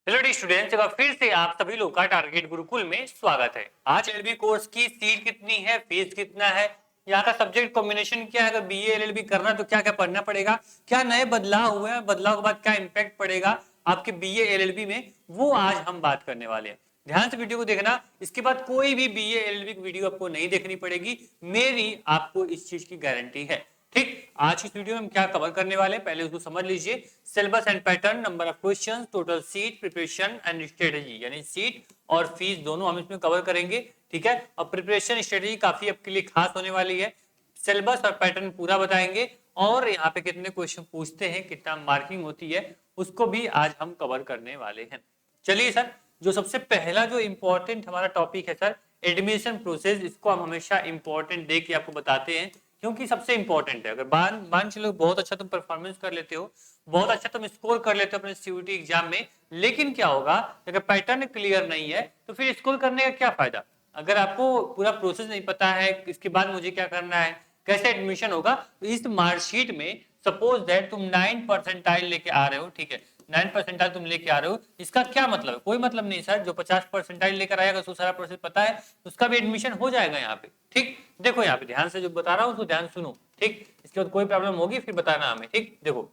Hello D students, एक बार फिर से आप सभी लोग का टारगेट गुरुकुल में स्वागत है। आज एलएलबी कोर्स की सीट कितनी है, फीस कितना है, यहाँ का सब्जेक्ट कॉम्बिनेशन क्या है, अगर बीए एलएलबी करना तो क्या क्या पढ़ना पड़ेगा, क्या नए बदलाव हुए हैं, बदलाव के बाद क्या इंपैक्ट पड़ेगा आपके बीए एलएलबी में, वो आज हम बात करने वाले हैं। ध्यान से वीडियो को देखना, इसके बाद कोई भी बीए एलएलबी की वीडियो आपको नहीं देखनी पड़ेगी, मेरी आपको इस चीज की गारंटी है। ठीक, आज की वीडियो में हम क्या कवर करने वाले हैं पहले उसको समझ लीजिए। Syllabus and pattern, number of questions, total seat, preparation and strategy, यानी सीट और फीस दोनों हम इसमें कवर करेंगे। ठीक है, और प्रिपरेशन स्ट्रेटजी काफी आपके लिए खास होने वाली है। सिलेबस और पैटर्न पूरा बताएंगे और यहाँ पे कितने क्वेश्चन पूछते हैं, कितना मार्किंग होती है, उसको भी आज हम कवर करने वाले हैं। चलिए सर, जो सबसे पहला जो इंपॉर्टेंट हमारा टॉपिक है सर, एडमिशन प्रोसेस, इसको हम हमेशा इंपॉर्टेंट दे के आपको बताते हैं क्योंकि सबसे इंपॉर्टेंट है। अगर मान चलो बहुत अच्छा तुम परफॉर्मेंस कर लेते हो, बहुत अच्छा तुम स्कोर कर लेते हो अपने सीयूटी एग्जाम में, लेकिन क्या होगा अगर पैटर्न क्लियर नहीं है तो फिर स्कोर करने का क्या फायदा। अगर आपको पूरा प्रोसेस नहीं पता है इसके बाद मुझे क्या करना है, कैसे एडमिशन होगा, तो इस मार्कशीट में सपोज दैट तुम 9% लेके आ रहे हो, ठीक है, 9% तुम लेके आ रहे हो, इसका क्या मतलब है? कोई मतलब नहीं सर, जो 50% लेकर आएगा उसको सारा प्रोसेस पता है, उसका भी एडमिशन हो जाएगा यहाँ पे। ठीक, देखो यहाँ पे ध्यान से जो बता रहा हूँ उसको ध्यान सुनो। ठीक, इसके बाद कोई प्रॉब्लम होगी फिर बताना हमें। ठीक, देखो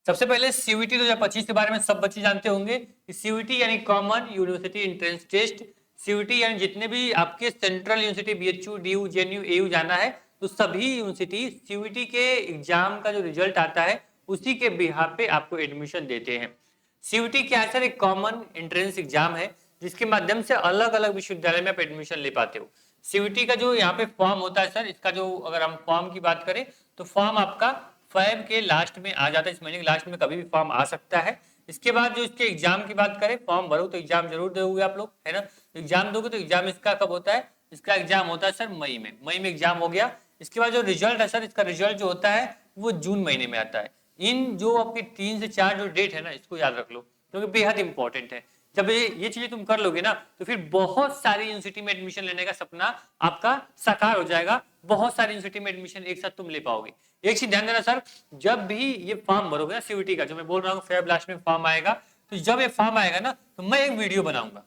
सबसे पहले सीयूटी 2025 के बारे में सब बच्चे जानते होंगे। सीयूटी यानी common university entrance test. CUT यानी जितने भी आपके central university BHU, DU, JNU, AU जाना है तो सभी यूनिवर्सिटी सीयूटी के एग्जाम का जो रिजल्ट आता है उसी के बिहाफ पे आपको एडमिशन देते हैं। सीयूटी क्या है सर? एक कॉमन एंट्रेंस एग्जाम है जिसके माध्यम से अलग अलग विश्वविद्यालय में आप एडमिशन ले पाते हो। सीयूटी का जो यहाँ पे फॉर्म होता है सर, इसका जो अगर हम फॉर्म की बात करें तो फॉर्म आपका फेब के लास्ट में आ जाता है, इस महीने के लास्ट में कभी भी फॉर्म आ सकता है। इसके बाद जो इसके एग्जाम की बात करें, फॉर्म भरो तो एग्जाम जरूर दोगे आप लोग, है ना। एग्जाम दोगे तो एग्जाम इसका कब होता है? इसका एग्जाम होता है सर मई में एग्जाम हो गया। इसके बाद जो रिजल्ट है सर, इसका रिजल्ट जो होता है वो जून महीने में आता है। इन जो आपकी 3 से 4 जो डेट है ना, इसको याद रख लो क्योंकि बेहद इंपॉर्टेंट है। जब ये चीजें तुम कर लोगे ना तो फिर बहुत सारी यूनिवर्सिटी में एडमिशन लेने का सपना आपका साकार हो जाएगा, बहुत सारी यूनिवर्सिटी में एडमिशन एक साथ तुम ले पाओगे। एक चीज ध्यान देना सर, जब भी ये फॉर्म भरोगे ना सीयूटी का, जो मैं बोल रहा हूँ फेब लास्ट में फॉर्म आएगा, तो जब ये फॉर्म आएगा ना तो मैं एक वीडियो बनाऊंगा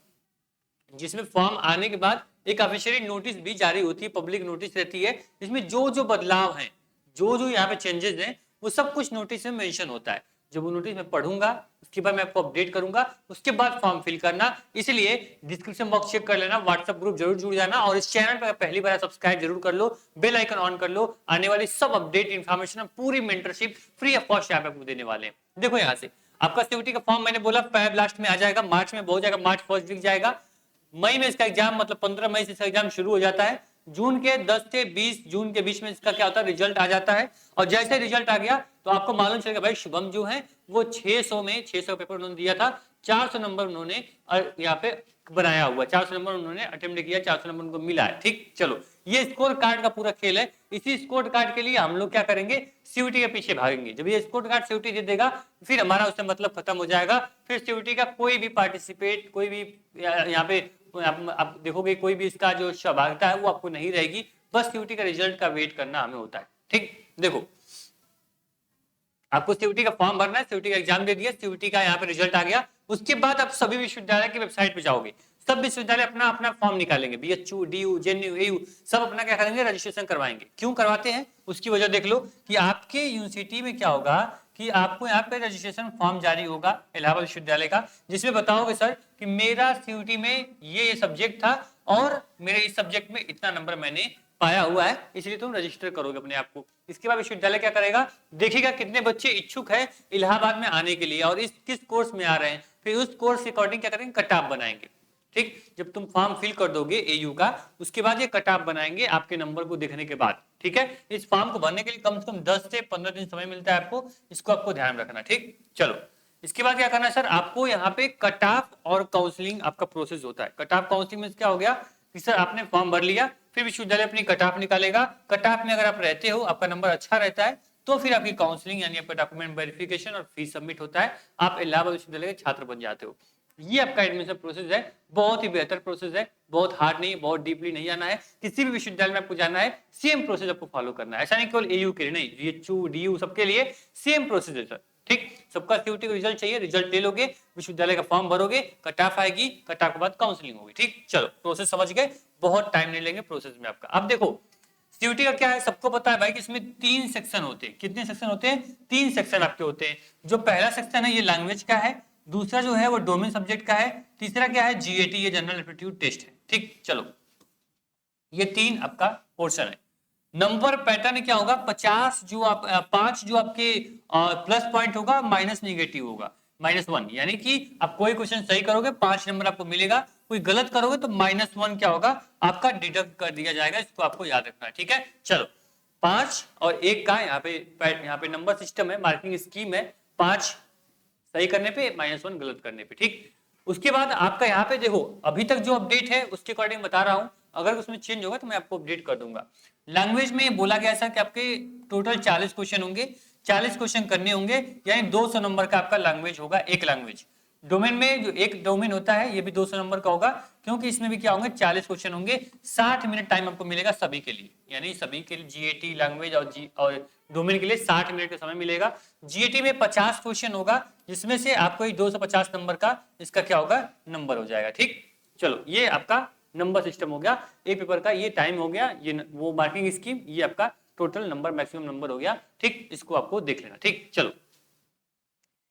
जिसमें फॉर्म आने के बाद एक ऑफिशियली नोटिस भी जारी होती है, पब्लिक नोटिस रहती है, जिसमें जो जो बदलाव हैं, जो जो यहाँ पे चेंजेस हैं, वो सब कुछ नोटिस में मेंशन होता है। जब वो नोटिस मैं पढ़ूंगा उसके बाद मैं आपको अपडेट करूंगा, उसके बाद फॉर्म फिल करना। इसलिए डिस्क्रिप्शन बॉक्स चेक कर लेना, व्हाट्सएप ग्रुप जरूर जुड़ जाना और इस चैनल पर पहली बार सब्सक्राइब जरूर कर लो, बेल आइकन ऑन कर लो। आने वाली सब अपडेट इन्फॉर्मेशन, पूरी मेंटरशिप फ्री ऑफ कॉस्ट यहाँ पे आपको देने वाले हैं। देखो यहाँ से आपका सीयूटी का फॉर्म मैंने बोला फेब लास्ट में आ जाएगा, मार्च में हो जाएगा, मार्च फर्स्ट वीक जाएगा। मई में इसका एग्जाम, मतलब 15 मई से इसका एग्जाम शुरू हो जाता है। जून के 10 से 20 जून के बीच में इसका क्या होता है, रिजल्ट आ जाता है। और जैसे रिजल्ट आ गया तो आपको मालूम चलेगा भाई शुभम जो है वो 600 पेपर उन्होंने दिया था, 400 नंबर उन्होंने यहाँ पे बनाया हुआ, 400 नंबर उन्होंने अटेम्प्ट किया, 400 नंबर उनको मिला है। ठीक, चलो ये स्कोर कार्ड का पूरा खेल है। इसी स्कोर कार्ड के लिए हम लोग क्या करेंगे, सीयूटी के पीछे भागेंगे। जब ये स्कोर कार्ड सीयूटी दे देगा फिर हमारा उससे मतलब खत्म हो जाएगा। फिर सीयूटी का कोई भी पार्टिसिपेट, कोई भी यहाँ पे आप देखोगे कोई भी इसका जो सहभागिता है वो आपको नहीं रहेगी, बस सीयूटी का रिजल्ट का वेट करना हमें होता है। ठीक, देखो आपको सीयूटी का फॉर्म भरना है, सीयूटी का एग्जाम दे दिया, सीयूटी का यहाँ पे रिजल्ट आ गया, उसके बाद आप सभी विश्वविद्यालय की वेबसाइट पे जाओगे, सब विश्वविद्यालय अपना अपना फॉर्म निकालेंगे, बीएचयू, डीयू, जेएनयू, एयू, सब अपना क्या करेंगे, रजिस्ट्रेशन करवाएंगे। क्यों करवाते हैं उसकी वजह देख लो कि आपके यूनिवर्सिटी में क्या होगा कि आपको यहाँ पे रजिस्ट्रेशन फॉर्म जारी होगा इलाहाबाद विश्वविद्यालय का, जिसमें बताओगे सर कि मेरा सीयूटी में ये सब्जेक्ट था और मेरे इस सब्जेक्ट में इतना नंबर मैंने पाया हुआ है, इसलिए तुम रजिस्टर करोगे अपने आप को। इसके बाद विश्वविद्यालय क्या करेगा, देखेगा कितने बच्चे इच्छुक है इलाहाबाद में आने के लिए और इस किस कोर्स में आ रहे हैं, फिर उस कोर्स के अकॉर्डिंग क्या करेंगे, कट ऑफ बनाएंगे। ठीक, जब तुम फॉर्म फिल कर दोगे एयू का, उसके बाद ये कट ऑफ बनाएंगे आपके नंबर को देखने के बाद। ठीक है, इस फॉर्म को भरने के लिए कम से कम 10 से 15 दिन समय मिलता है आपको, इसको आपको ध्यान रखना। ठीक, चलो इसके बाद क्या करना है सर, आपको यहाँ पे कट ऑफ और काउंसलिंग आपका प्रोसेस होता है। कट ऑफ काउंसलिंग में क्या हो गया कि सर आपने फॉर्म भर लिया, फिर विश्वविद्यालय अपनी कट ऑफ निकालेगा, कट ऑफ में अगर आप रहते हो, आपका नंबर अच्छा रहता है, तो फिर आपकी काउंसलिंग यानी आपका डॉक्यूमेंट वेरिफिकेशन और फीस सबमिट होता है, आप इलाहाबाद विश्वविद्यालय के छात्र बन जाते हो। ये आपका एडमिशन प्रोसेस है, बहुत ही बेहतर प्रोसेस है, बहुत हार्ड नहीं, बहुत डीपली नहीं जाना है। किसी भी विश्वविद्यालय में आपको जाना है सेम प्रोसेस आपको फॉलो करना है, ऐसा नहीं केवल एयू के लिए, नहीं, बीएचयू, डीयू सबके लिए सेम प्रोसेस है सर। ठीक, सबका सीयूटी का रिजल्ट चाहिए, रिजल्ट ले लोगे, विश्वविद्यालय का फॉर्म भरोगे, कट ऑफ आएगी, कट ऑफ के बाद काउंसलिंग होगी। ठीक, चलो प्रोसेस समझ गए, बहुत टाइम नहीं लेंगे प्रोसेस में आपका। अब देखो सीयूटी का क्या है, सबको पता है भाई कि इसमें 3 सेक्शन होते हैं। कितने सेक्शन होते हैं? 3 सेक्शन आपके होते हैं। जो पहला सेक्शन है ये लैंग्वेज का है, दूसरा जो है वो डोमेन सब्जेक्ट का है, तीसरा क्या है जीएटी, ये जनरल एप्टीट्यूड टेस्ट है। ठीक, चलो ये 3 आपका पोर्शन है। नंबर पैटर्न क्या होगा, 50 जो आप 5 जो आपके प्लस पॉइंट होगा, माइनस नेगेटिव होगा, -1, यानी कि आप कोई क्वेश्चन सही करोगे 5 नंबर आपको मिलेगा, कोई गलत करोगे तो -1 क्या होगा आपका डिडक्ट कर दिया जाएगा। इसको आपको याद रखना है। ठीक है, चलो 5 और 1 का यहाँ पे नंबर सिस्टम है, मार्किंग स्कीम है, 5 सही करने पे, -1 गलत करने पे। ठीक, उसके बाद आपका यहाँ पे देखो अभी तक जो अपडेट है उसके अकॉर्डिंग बता रहा हूं, अगर उसमें चेंज होगा तो मैं आपको अपडेट कर दूंगा। लैंग्वेज में बोला गया ऐसा कि आपके टोटल 40 क्वेश्चन होंगे, 40 क्वेश्चन करने होंगे, यानी 200 नंबर का आपका लैंग्वेज होगा, एक लैंग्वेज। डोमेन में जो एक डोमेन होता है ये भी 200 नंबर का होगा, क्योंकि इसमें भी क्या होंगे 40 क्वेश्चन होंगे, 60 मिनट टाइम आपको मिलेगा सभी के लिए, यानी सभी के लिए जीएटी, लैंग्वेज और डोमेन के लिए 60 मिनट का समय मिलेगा। जीएटी में 50 क्वेश्चन होगा, जिसमें से आपको 250 नंबर का इसका क्या होगा नंबर हो जाएगा। ठीक, चलो ये आपका नंबर सिस्टम हो गया, एक पेपर का ये टाइम हो गया, ये वो मार्किंग स्कीम, ये आपका टोटल नंबर मैक्सिमम नंबर हो गया। ठीक, इसको आपको देख लेना। ठीक, चलो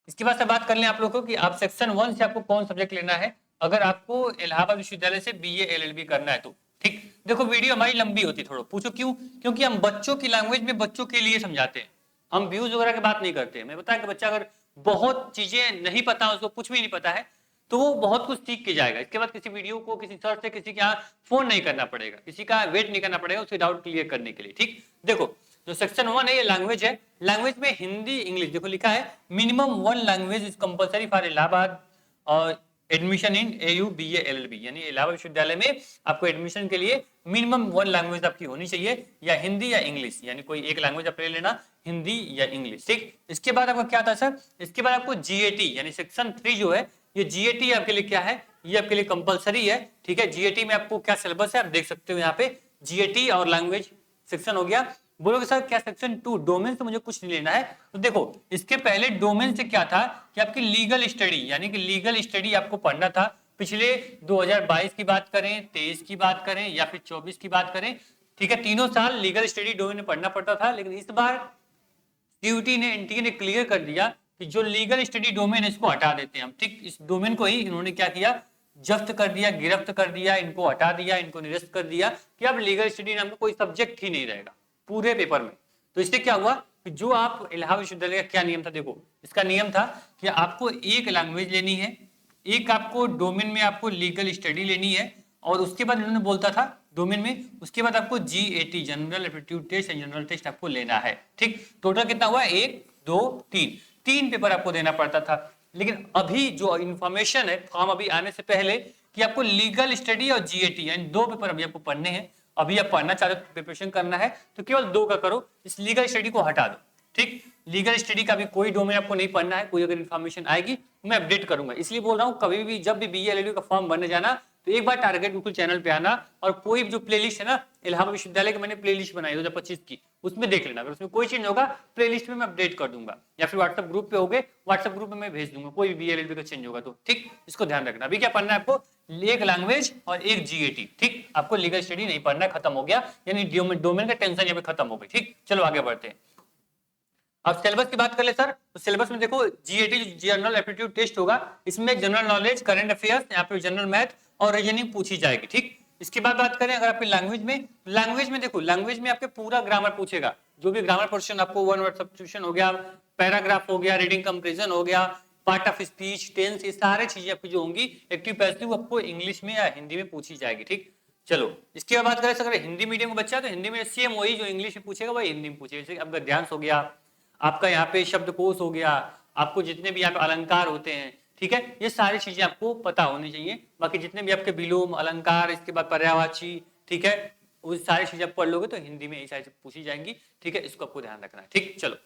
इसके बाद से बात कर लें आप लोगों को कि आप सेक्शन 1 से आपको कौन सब्जेक्ट लेना है, अगर आपको इलाहाबाद विश्वविद्यालय से बीए एलएलबी करना है तो। ठीक, देखो वीडियो हमारी लंबी होती है थोड़ा, पूछो क्यों? क्योंकि हम बच्चों की लैंग्वेज में बच्चों के लिए समझाते हैं, हम व्यूज वगैरह की बात नहीं करते हैं। मैं बताया कि बच्चा अगर बहुत चीजें नहीं पता, उसको कुछ भी नहीं पता है, तो वो बहुत कुछ सीख के जाएगा, इसके बाद किसी वीडियो को किसी सर से किसी के यहाँ फोन नहीं करना पड़ेगा, किसी का वेट नहीं करना पड़ेगा उसके डाउट क्लियर करने के लिए। ठीक, देखो जो सेक्शन 1 है ये लैंग्वेज है, लैंग्वेज में हिंदी इंग्लिश, देखो लिखा है minimum 1 language is compulsory for Allahabad और admission in AU BA LLB, यानी इलाहाबाद विश्वविद्यालय में आपको एडमिशन के लिए मिनिमम 1 लैंग्वेज आपकी होनी चाहिए, या हिंदी या इंग्लिश, यानी कोई एक लैंग्वेज आप ले लेना, हिंदी या इंग्लिश। ठीक, इसके बाद आपका क्या था सर, इसके बाद आपको जीएटी यानी सेक्शन 3 जो है, ये जीएटी आपके लिए क्या है, ये आपके लिए कंपलसरी है। ठीक है, जीएटी में आपको क्या सिलेबस है आप देख सकते हो यहाँ पे, जीएटी और लैंग्वेज सेक्शन हो गया। बोलोगे सर क्या सेक्शन 2 डोमेन से मुझे कुछ नहीं लेना है, तो देखो इसके पहले डोमेन से क्या था कि आपकी लीगल स्टडी, यानी कि लीगल स्टडी आपको पढ़ना था। पिछले 2022 की बात करें, 23 की बात करें या फिर 24 की बात करें, ठीक है, तीनों साल लीगल स्टडी डोमेन में पढ़ना पड़ता था। लेकिन इस बार सीयूटी ने एनटीए ने क्लियर कर दिया कि जो लीगल स्टडी डोमेन है इसको हटा देते हैं हम। ठीक, इस डोमेन को ही इन्होंने क्या किया, जब्त कर दिया, गिरफ्त कर दिया, इनको हटा दिया, इनको निरस्त कर दिया कि अब लीगल स्टडी नाम का कोई सब्जेक्ट ही नहीं रहेगा पूरे पेपर में। तो इससे क्या हुआ कि जो आप इलाहाबाद विश्वविद्यालय का क्या नियम था, देखो इसका नियम था कि आपको एक लैंग्वेज लेनी है, एक आपको डोमेन में आपको लीगल स्टडी लेनी है, और उसके बाद उन्होंने बोलता था डोमेन में, उसके बाद आपको GAT general aptitude test and general test आपको लेना है। ठीक, टोटल कितना हुआ 1 2 3 पेपर आपको देना पड़ता था। लेकिन अभी जो इंफॉर्मेशन है फॉर्म अभी आने से पहले कि आपको लीगल स्टडी और जीएटी यानी 2 पेपर अभी आपको पढ़ने हैं, अभी आप पढ़ना चाहते हो प्रिपरेशन करना है तो केवल 2 का करो, इस लीगल स्टडी को हटा दो। ठीक, लीगल स्टडी का भी कोई डोमेन आपको नहीं पढ़ना है, कोई अगर इन्फॉर्मेशन आएगी मैं अपडेट करूंगा। इसलिए बोल रहा हूँ कभी भी जब भी बीए एलएलबी का फॉर्म भरने जाना तो एक बार टारगेट बिल्कुल चैनल पे आना, और कोई जो प्लेलिस्ट है ना इलाहाबाद विश्वविद्यालय की मैंने प्लेलिस्ट बनाई 2025 की, उसमें देख लेना, अगर उसमें कोई चेंज होगा प्लेलिस्ट में मैं अपडेट कर दूंगा, या फिर व्हाट्सएप ग्रुप पे होगे, व्हाट्सएप ग्रुप में मैं भेज दूंगा कोई भी बीए एलएलबी का चेंज होगा तो। ठीक, इसको ध्यान रखना। अभी क्या पढ़ना है आपको, एक लैंग्वेज और एक जीएटी। ठीक, आपको लीगल स्टडी नहीं पढ़ना, खत्म हो गया, यानी डोमेन का टेंशन यहाँ पे खत्म हो गई। ठीक, चलो आगे बढ़ते हैं। अब सिलेबस की बात कर ले सर, तो सिलेबस में देखो जीएटी जनरल एप्टीट्यूड टेस्ट होगा, इसमें जनरल नॉलेज, करंट अफेयर्स, यहाँ पे जनरल मैथ और रीजनिंग पूछी जाएगी। ठीक, इसके बाद बात करें अगर आपकी लैंग्वेज में देखो लैंग्वेज में आपके पूरा ग्रामर पूछेगा, जो भी ग्रामर पोर्शन आपको, वन वर्ड सब्स्टिट्यूशन हो गया, पैराग्राफ हो गया, रीडिंग कंपैरिजन हो गया, पार्ट ऑफ स्पीच, टेंस, ये सारी चीजें आपकी जो होंगी एक्टिव पैसिव आपको इंग्लिश में या हिंदी में पूछी जाएगी। ठीक, चलो इसके बाद बात करें अगर हिंदी मीडियम का बच्चा तो हिंदी में सेम वही जो इंग्लिश में पूछेगा वही हिंदी में पूछेगा। जैसे अब गद्यांश हो गया, आपका यहाँ पे शब्दकोश हो गया, आपको जितने भी यहाँ पे अलंकार होते हैं, ठीक है, ये सारी चीजें आपको पता होनी चाहिए। बाकी जितने भी आपके विलोम, अलंकार, इसके बाद पर्यायवाची, ठीक है, वो सारी चीजें आप पढ़ लोगे तो हिंदी में ये सारी पूछी जाएंगी। ठीक है, इसको आपको ध्यान रखना है। ठीक, चलो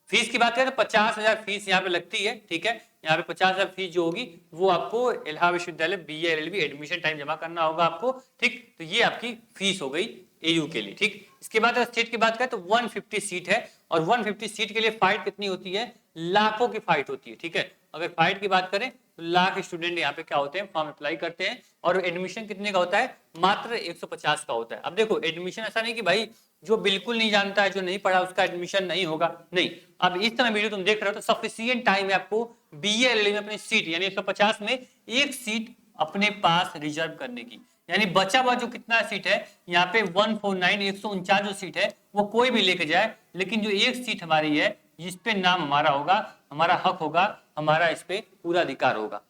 फीस की बात करें तो 50,000 फीस यहाँ पे लगती है। ठीक है, यहाँ पे 50,000 फीस जो होगी वो आपको इलाहाबाद विश्वविद्यालय बीए एलएलबी एडमिशन टाइम जमा करना होगा आपको। ठीक, तो ये आपकी फीस हो गई एयू के लिए। ठीक, इसके बाद अगर सीट की बात करें तो 150 सीट है, और 150 सीट के लिए फाइट कितनी होती है, लाखों की फाइट होती है, ठीक है। अगर फाइट की बात करें तो लाख स्टूडेंट यहाँ पे क्या होते हैं, फॉर्म अप्लाई करते हैं, और एडमिशन कितने का होता है, मात्र 150 का होता है। अब देखो एडमिशन ऐसा नहीं कि भाई जो बिल्कुल नहीं जानता है, जो नहीं पढ़ा, उसका एडमिशन नहीं होगा, नहीं। अब इस तरह वीडियो तुम देख रहे हो तो सफिशिएंट टाइम है आपको बीए एलएलबी में अपनी सीट यानी 150 में एक सीट अपने पास रिजर्व करने की। यानी बचा हुआ जो कितना सीट है यहाँ पे 149 149 जो सीट है वो कोई भी लेके जाए, लेकिन जो एक सीट हमारी है जिस पे नाम हमारा होगा, हमारा हक होगा, हमारा इस पे पूरा अधिकार होगा,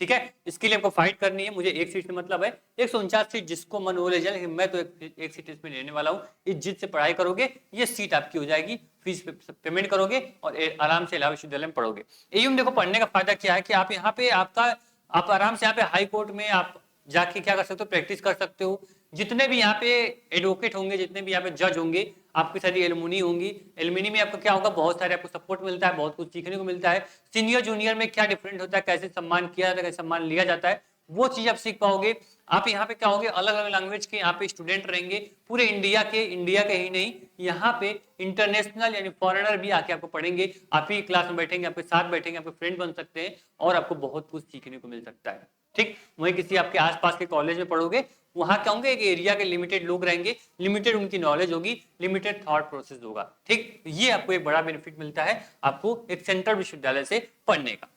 ठीक है। इसके लिए आपको फाइट करनी है। मुझे एक सीट से मतलब है, 149 सीट जिसको मन हो ले जाए, लेकिन मैं तो एक सीट इसमें लेने वाला हूँ। इस जिद से पढ़ाई करोगे ये सीट आपकी हो जाएगी, फीस पेमेंट करोगे और आराम से इलाहाबाद विश्वविद्यालय में पढ़ोगे। एयू में देखो पढ़ने का फायदा क्या है कि आप यहाँ पे आप आराम से यहाँ पे हाई कोर्ट में आप जाके क्या कर सकते हो, प्रैक्टिस कर सकते हो। जितने भी यहाँ पे एडवोकेट होंगे, जितने भी यहाँ पे जज होंगे, आपकी सारी एलुमनी होंगी, एलुमनी में आपको क्या होगा, बहुत सारे आपको सपोर्ट मिलता है, बहुत कुछ सीखने को मिलता है। सीनियर जूनियर में क्या डिफरेंट होता है, कैसे सम्मान किया जाता है, कैसे सम्मान लिया जाता है, वो चीज आप सीख पाओगे। आप यहाँ पे क्या होगे, अलग अलग लैंग्वेज के यहाँ पे स्टूडेंट रहेंगे पूरे इंडिया के ही नहीं, यहाँ पे इंटरनेशनल यानी फॉरेनर भी आके आपको पढ़ेंगे, आप ही क्लास में बैठेंगे, आपके साथ बैठेंगे, आपके फ्रेंड बन सकते हैं और आपको बहुत कुछ सीखने को मिल सकता है, ठीक। वहीं किसी आपके आसपास के कॉलेज में पढ़ोगे, वहां क्या होंगे, एक एरिया के लिमिटेड लोग रहेंगे, लिमिटेड उनकी नॉलेज होगी, लिमिटेड थॉट प्रोसेस होगा, ठीक। ये आपको एक बड़ा बेनिफिट मिलता है आपको एक सेंट्रल विश्वविद्यालय से पढ़ने का।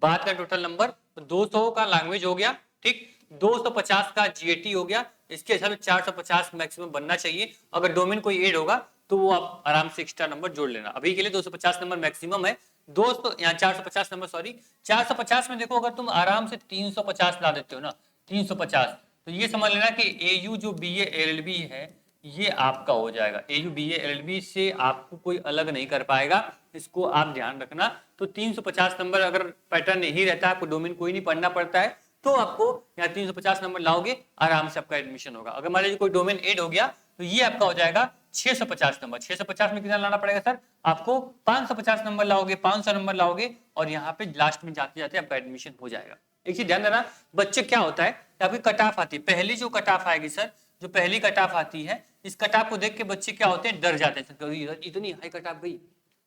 बात का टोटल नंबर तो 200 का लैंग्वेज हो गया, ठीक, 250 का जीएटी हो गया, इसके हिसाब से 450 मैक्सिमम बनना चाहिए। अगर डोमेन कोई ऐड होगा तो वो आप आराम से एक्स्ट्रा नंबर जोड़ लेना। अभी के लिए 250 नंबर मैक्सिमम है, दोस्तों यहाँ 450 नंबर, सॉरी 450 में देखो अगर तुम आराम से 350 ला देते हो ना, 350, तो ये समझ लेना कि एयू जो बीए एलएलबी है ये आपका हो जाएगा। एयू बीए एलएलबी से आपको कोई अलग नहीं कर पाएगा, इसको आप ध्यान रखना। तो 350 नंबर अगर पैटर्न यही रहता है, आपको डोमेन कोई नहीं पढ़ना पड़ता है, तो आपको यहाँ 350 नंबर लाओगे, आराम से आपका एडमिशन होगा। अगर मान लीजिए कोई डोमेन ऐड हो गया तो ये आपका हो जाएगा 650 नंबर। 650 में कितना लाना पड़ेगा सर, आपको 550 नंबर लाओगे, 500 नंबर लाओगे, और यहाँ पे लास्ट में जाते जाते आपका एडमिशन हो जाएगा। एक चीज ध्यान देना, बच्चे क्या होता है, आपकी कट ऑफ आती है, पहली जो कट ऑफ आएगी सर, जो पहली कट ऑफ आती है, इस कट ऑफ को देख के बच्चे क्या होते हैं, डर जाते हैं, इतनी हाई कट ऑफ गई,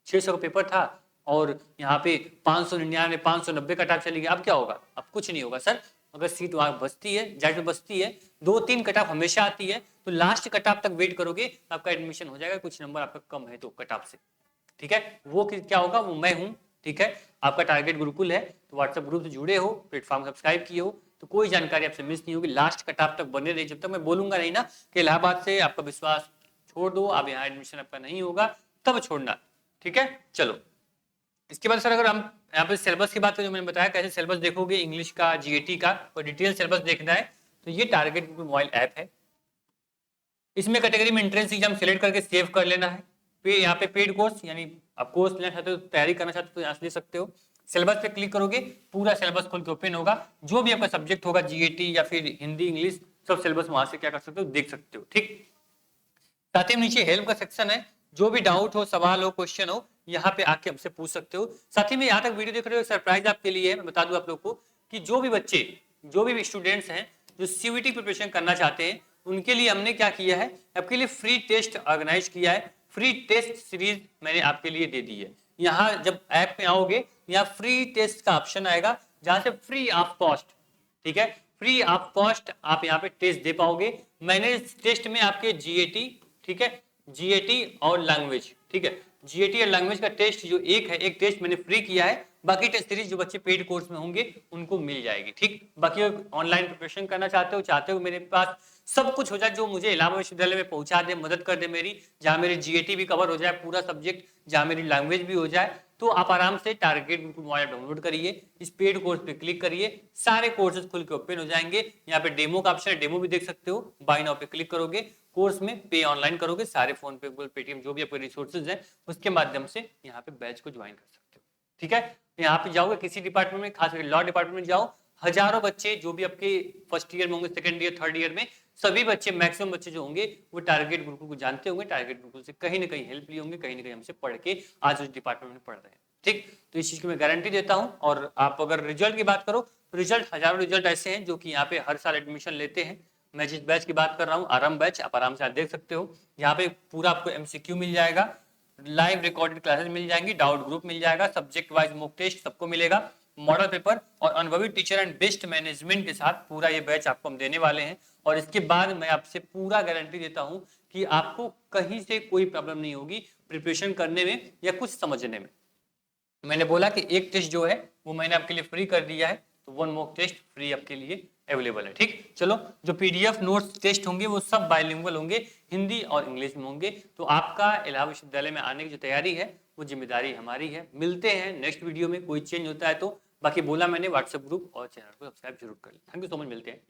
600 का पेपर था और यहाँ पे 599 590 कट ऑफ चली गई, अब क्या होगा, अब कुछ नहीं होगा सर। अगर सीट वहां बचती है, जाट में बचती है, 2-3 कट ऑफ हमेशा आती है, तो लास्ट कट ऑफ तक वेट करोगे, आपका एडमिशन हो जाएगा। कुछ नंबर आपका कम है तो कट ऑफ से, ठीक है, वो क्या होगा, वो मैं हूं, ठीक है। आपका टारगेट गुरुकुल है, तो व्हाट्सएप ग्रुप से जुड़े हो, प्लेटफॉर्म सब्सक्राइब किए हो, तो कोई जानकारी आपसे मिस नहीं होगी। लास्ट कट ऑफ तक बने रही, जब तक मैं बोलूंगा नहीं ना कि इलाहाबाद से आपका विश्वास छोड़ दो, अब यहाँ एडमिशन आपका नहीं होगा, तब छोड़ना, ठीक है। चलो इसके बाद सर अगर हम यहाँ पे सिलेबस की बात करें, जो मैंने बताया कैसे सिलेबस देखोगे, इंग्लिश का, जीएटी का, और डिटेल सिलेबस देखना है, तो ये टारगेट मोबाइल ऐप है। इसमें कैटेगरी में एंट्रेंस एग्जाम सिलेक्ट करके सेव कर लेना है। यहाँ पे पेड कोर्स यानी आप कोर्स लेना चाहते हो, तैयारी करना चाहते हो तो यहाँ से ले सकते हो। सिलेबस पे क्लिक करोगे, पूरा सिलेबस खुल के ओपन होगा, जो भी आपका सब्जेक्ट होगा, जीएटी या फिर हिंदी इंग्लिश, सब सिलेबस वहां से क्या कर सकते हो, देख सकते हो, ठीक। साथ ही नीचे हेल्प का सेक्शन है, जो भी डाउट हो, सवाल हो, क्वेश्चन हो, यहाँ पे आके हमसे पूछ सकते हो। साथ ही में यहाँ तक वीडियो देख रहे हो, सरप्राइज आपके लिए है, मैं बता दूं आप लोग को कि जो भी बच्चे, जो भी स्टूडेंट्स हैं जो सीयूईटी प्रिपरेशन करना चाहते हैं, उनके लिए हमने क्या किया है, आपके लिए फ्री टेस्ट ऑर्गेनाइज किया है। फ्री टेस्ट सीरीज मैंने आपके लिए दे दी है। यहाँ जब ऐप में आओगे, यहाँ फ्री टेस्ट का ऑप्शन आएगा, जहां से फ्री ऑफ कॉस्ट, ठीक है, फ्री ऑफ कॉस्ट आप यहाँ पे टेस्ट दे पाओगे। मैंने इस टेस्ट में आपके जीएटी, ठीक है, जीएटी और लैंग्वेज, ठीक है, जीएटी और लैंग्वेज का टेस्ट जो एक टेस्ट मैंने फ्री किया है, बाकी टेस्ट सीरीज जो बच्चे पेड कोर्स में होंगे उनको मिल जाएगी, ठीक। बाकी ऑनलाइन प्रिपरेशन करना चाहते हो मेरे पास सब कुछ हो जाए, जो मुझे इलाहाबाद विश्वविद्यालय में पहुंचा दे, मदद कर दे मेरी, जहां मेरी जीएटी भी कवर हो जाए पूरा सब्जेक्ट, जहां मेरी लैंग्वेज भी हो जाए, तो आप आराम से टारगेट गुरुकुल मोबाइल डाउनलोड करिए, इस पेड कोर्स पे क्लिक करिए, सारे कोर्सेज खुल के ओपन हो जाएंगे। यहाँ पे डेमो का ऑप्शन है, डेमो भी देख सकते हो, बाय नाउ पे क्लिक करोगे, कोर्स में पे ऑनलाइन करोगे, सारे फोन पे, गूगल, पेटीएम, जो भी आपके रिसोर्सेज है उसके माध्यम से यहाँ पे बैच को ज्वाइन कर सकते हो, ठीक है। यहाँ पे जाओगे किसी डिपार्टमेंट में, खास करके लॉ डिपार्टमेंट में जाओ, हजारों बच्चे जो भी आपके फर्स्ट ईयर में होंगे, सेकंड ईयर, थर्ड ईयर में, सभी बच्चे, मैक्सिमम बच्चे जो होंगे वो टारगेट गुरुकुल को जानते होंगे, टारगेट गुरुकुल से कहीं ना कहीं हेल्प लिए होंगे, कहीं ना कहीं हमसे पढ़ के आज उस डिपार्टमेंट में पढ़ रहे हैं, ठीक। तो इस चीज की मैं गारंटी देता हूं। और आप अगर रिजल्ट की बात करो, तो रिजल्ट, हजारों रिजल्ट ऐसे हैं जो कि यहाँ पे हर साल एडमिशन लेते हैं, मैं जिस बैच की बात कर रहा हूँ आरंभ बैच, आप आराम से आप देख सकते हो। यहाँ पे पूरा आपको एमसीक्यू मिल जाएगा, लाइव रिकॉर्डेड क्लासेस मिल जाएंगी, डाउट ग्रुप मिल जाएगा, सब्जेक्ट वाइज मॉक टेस्ट सबको मिलेगा, मॉडल पेपर और अनुभवी टीचर एंड बेस्ट मैनेजमेंट के साथ पूरा ये बैच आपको हम देने वाले हैं। और इसके बाद मैं आपसे पूरा गारंटी देता हूं कि आपको कहीं से कोई प्रॉब्लम नहीं होगी प्रिपरेशन करने में या कुछ समझने में। मैंने बोला कि एक टेस्ट जो है वो मैंने आपके लिए फ्री कर दिया है, तो वन मॉक टेस्ट फ्री आपके लिए अवेलेबल है। ठीक, चलो जो पीडीएफ नोट्स टेस्ट होंगे वो सब बाइलिंगुअल होंगे, हिंदी और इंग्लिश में होंगे। तो आपका इलाहाबाद विश्वविद्यालय में आने की जो तैयारी है वो जिम्मेदारी हमारी है। मिलते हैं नेक्स्ट वीडियो में, कोई चेंज होता है तो। बाकी बोला मैंने व्हाट्सएप ग्रुप और चैनल को सब्सक्राइब जरूर कर लें। थैंक यू सो मच, मिलते हैं।